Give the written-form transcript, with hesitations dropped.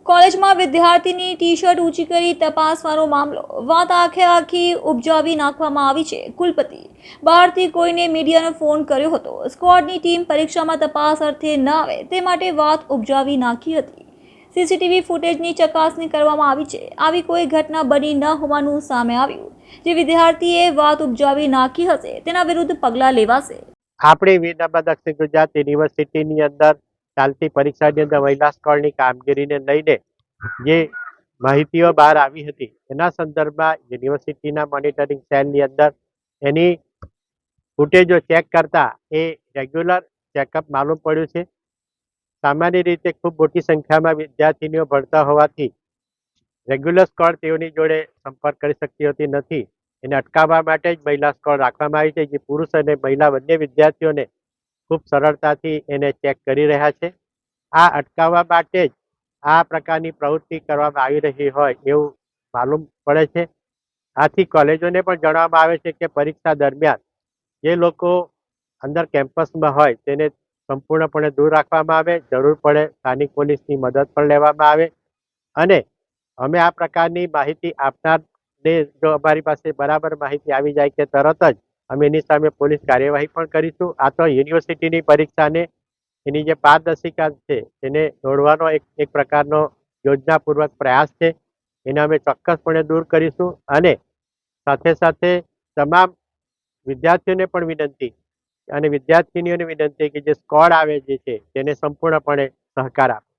કોલેજમાં વિદ્યાર્થીની ટી-શર્ટ ઊંચી કરી તપાસવાનો મામલો વાત આખી ઉપજાવી નાખવામાં આવી છે. કુલપતિ બહારથી કોઈને મીડિયાનો ફોન કર્યો હતો. સ્ક્વોડની ટીમ પરીક્ષામાં તપાસ અર્થે ન આવે તે માટે વાત ઉપજાવી નાખી હતી. સીસીટીવી ફૂટેજની ચકાસણી કરવામાં આવી છે. આવી કોઈ ઘટના બની ન હોવાનું સામે આવ્યું. જે વિદ્યાર્થીએ વાત ઉપજાવી નાખી હશે તેના વિરુદ્ધ પગલાં લેવાશે. આપણી વીર નર્મદ દક્ષિણ ગુજરાત યુનિવર્સિટીની અંદર ચાલતી પરીક્ષાની અંદર મહિલા સ્કોડની કામગીરીને લઈને જે માહિતીઓ બહાર આવી હતી એના સંદર્ભમાં યુનિવર્સિટીના મોનિટરિંગ સેલની અંદર એની ફૂટેજો ચેક કરતા એ રેગ્યુલર ચેકઅપ માલુમ પડ્યું છે. સામાન્ય રીતે ખૂબ મોટી સંખ્યામાં વિદ્યાર્થીનીઓ ભણતા હોવાથી રેગ્યુલર સ્કોડ તેઓની જોડે સંપર્ક કરી શકતી હોતી નથી. એને અટકાવવા માટે જ મહિલા સ્કોડ રાખવામાં આવી છે, જે પુરુષ અને મહિલા બંને વિદ્યાર્થીઓને ખૂબ સરળતાથી એને ચેક કરી રહ્યા છે. આ અટકાવવા માટે જ આ પ્રકારની પ્રવૃત્તિ કરવામાં આવી રહી હોય એવું માલુમ પડે છે. આથી કોલેજોને પણ જણાવવામાં આવે છે કે પરીક્ષા દરમિયાન જે લોકો અંદર કેમ્પસમાં હોય તેને સંપૂર્ણપણે દૂર રાખવામાં આવે. જરૂર પડે સ્થાનિક પોલીસની મદદ પણ લેવામાં આવે અને અમે આ પ્રકારની માહિતી આપનારને જો અમારી પાસે બરાબર માહિતી આવી જાય કે તરત જ અમે એની સામે પોલીસ કાર્યવાહી પણ કરીશું. આ તો યુનિવર્સિટીની પરીક્ષાને એની જે પારદર્શિતા છે તેને દોડવાનો એક પ્રકારનો યોજનાપૂર્વક પ્રયાસ છે. એને અમે ચોક્કસપણે દૂર કરીશું અને સાથે સાથે તમામ વિદ્યાર્થીઓને પણ વિનંતી અને વિદ્યાર્થીનીઓને વિનંતી કે જે સ્કોડ આવે છે તેને સંપૂર્ણપણે સહકાર આપે.